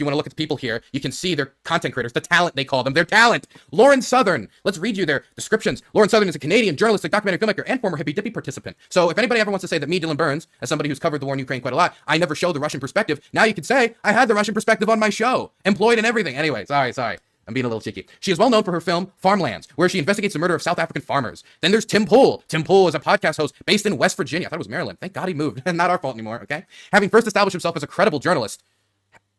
you want to look at the people here, you can see their content creators, the talent they call them, their talent. Lauren Southern, let's read you their descriptions. Lauren Southern is a Canadian journalistic documentary filmmaker and former hippy dippy participant. So if anybody ever wants to say that me, Dylan Burns, as somebody who's covered the war in Ukraine quite a lot, I never show the Russian perspective, now you could say I had the Russian perspective on my show, employed in everything. Anyway, sorry. I'm being a little cheeky. She is well known for her film Farmlands, where she investigates the murder of South African farmers. Then there's Tim Pool. Tim Pool is a podcast host based in West Virginia. I thought it was Maryland. Thank God he moved. Not our fault anymore, okay? Having first established himself as a credible journalist.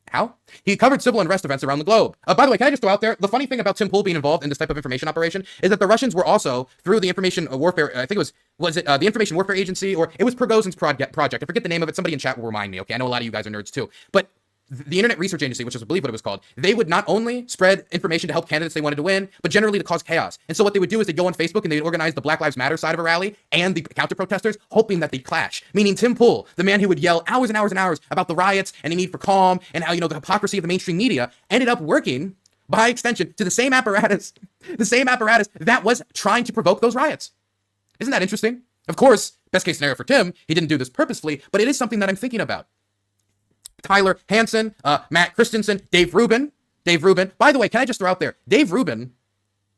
How? He covered civil unrest events around the globe. By the way, can I just throw out there, the funny thing about Tim Pool being involved in this type of information operation is that the Russians were also, through the information warfare, I think it was it the Information Warfare Agency, or it was Prigozhin's project. I forget the name of it. Somebody in chat will remind me, okay? I know a lot of you guys are nerds too. But the Internet Research Agency, which is, I believe, what it was called, they would not only spread information to help candidates they wanted to win, but generally to cause chaos. And so what they would do is they'd go on Facebook and they'd organize the Black Lives Matter side of a rally and the counter-protesters, hoping that they'd clash. Meaning Tim Pool, the man who would yell hours and hours and hours about the riots and the need for calm and how, the hypocrisy of the mainstream media, ended up working, by extension, to the same apparatus that was trying to provoke those riots. Isn't that interesting? Of course, best case scenario for Tim, he didn't do this purposefully, but it is something that I'm thinking about. Tyler Hansen, Matt Christensen, Dave Rubin. By the way, can I just throw out there, Dave Rubin,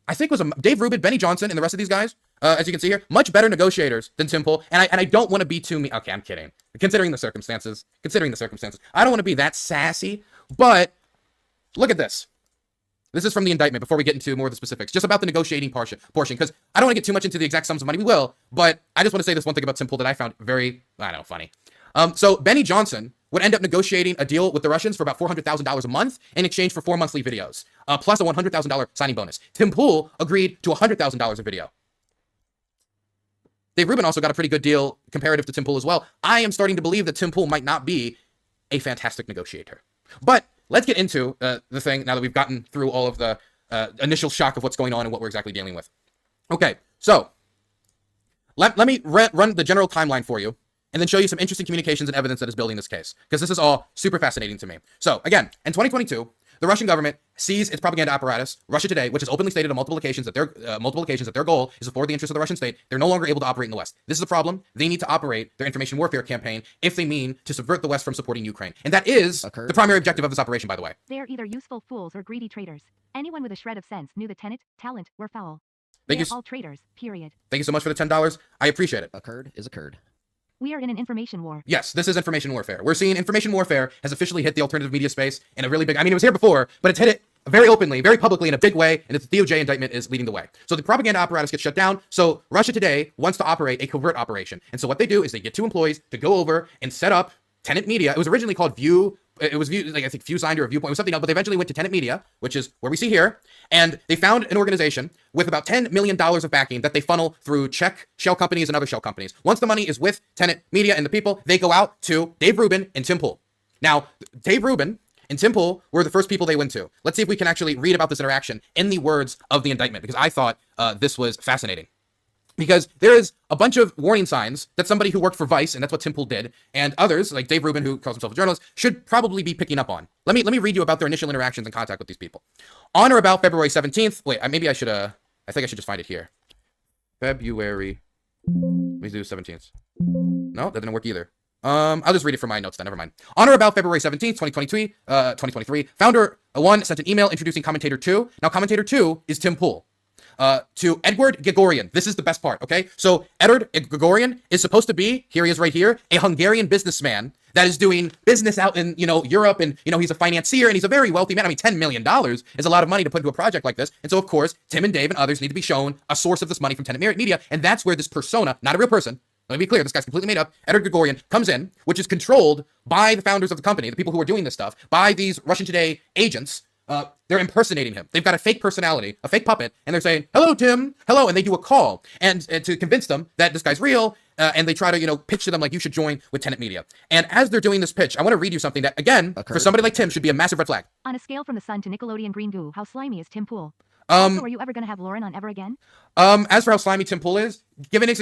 I think Dave Rubin, Benny Johnson, and the rest of these guys, as you can see here, much better negotiators than Tim Pool. And I don't want to be too mean. Okay, I'm kidding. Considering the circumstances, I don't want to be that sassy. But look at this. This is from the indictment before we get into more of the specifics, just about the negotiating portion, because I don't want to get too much into the exact sums of money. We will, but I just want to say this one thing about Tim Pool that I found very, funny. So Benny Johnson would end up negotiating a deal with the Russians for about $400,000 a month in exchange for 4 monthly videos, plus a $100,000 signing bonus. Tim Pool agreed to $100,000 a video. Dave Rubin also got a pretty good deal comparative to Tim Pool as well. I am starting to believe that Tim Pool might not be a fantastic negotiator. But let's get into the thing now that we've gotten through all of the initial shock of what's going on and what we're exactly dealing with. Okay, so let me run the general timeline for you, and then show you some interesting communications and evidence that is building this case, because this is all super fascinating to me. So again, in 2022, the Russian government sees its propaganda apparatus, Russia Today, which has openly stated on multiple occasions that their goal is to forward the interests of the Russian state. They're no longer able to operate in the West. This is a problem. They need to operate their information warfare campaign if they mean to subvert the West from supporting Ukraine. And that is the primary objective of this operation, by the way. They are either useful fools or greedy traitors. Anyone with a shred of sense knew the talent were foul. Thank you. All traitors, period. Thank you so much for the $10. I appreciate it. Occurred is occurred. We are in an information war. Yes, this is information warfare. We're seeing information warfare has officially hit the alternative media space in a really big, it was here before, but it's hit it very openly, very publicly, in a big way, and the DOJ indictment is leading the way. So the propaganda apparatus gets shut down, so Russia Today wants to operate a covert operation. And so what they do is they get 2 employees to go over and set up Tenant Media. It was originally called View. It was View, I think ViewSigned or Viewpoint. It was something else, but they eventually went to Tenant Media, which is where we see here. And they found an organization with about $10 million of backing that they funnel through Czech shell companies and other shell companies. Once the money is with Tenant Media and the people, they go out to Dave Rubin and Tim Pool. Now, Dave Rubin and Tim Pool were the first people they went to. Let's see if we can actually read about this interaction in the words of the indictment, because I thought this was fascinating. Because there is a bunch of warning signs that somebody who worked for Vice, and that's what Tim Pool did, and others, like Dave Rubin, who calls himself a journalist, should probably be picking up on. Let me read you about their initial interactions and contact with these people. On or about February 17th, wait, maybe I should, I think I should just find it here. February, let me do 17th. No, that didn't work either. I'll just read it from my notes then, never mind. On or about February 17th, 2023, Founder 1 sent an email introducing Commentator 2. Now, Commentator 2 is Tim Pool. To Edward Gregorian. This is the best part, okay? So Edward Gregorian is supposed to be, here he is right here, a Hungarian businessman that is doing business out in, Europe, and, he's a financier, and he's a very wealthy man. $10 million is a lot of money to put into a project like this. And so, of course, Tim and Dave and others need to be shown a source of this money from Tenant Media, and that's where this persona, not a real person, let me be clear, this guy's completely made up, Edward Gregorian, comes in, which is controlled by the founders of the company, the people who are doing this stuff, by these Russian Today agents. They're impersonating him. They've got a fake personality, a fake puppet, and they're saying, "Hello, Tim. Hello," and they do a call, and to convince them that this guy's real, and they try to, pitch to them like, you should join with Tenant Media. And as they're doing this pitch, I want to read you something that, again, for somebody like Tim, should be a massive red flag. On a scale from the sun to Nickelodeon green goo, how slimy is Tim Pool? Also, are you ever going to have Lauren on ever again? As for how slimy Tim Pool is, given his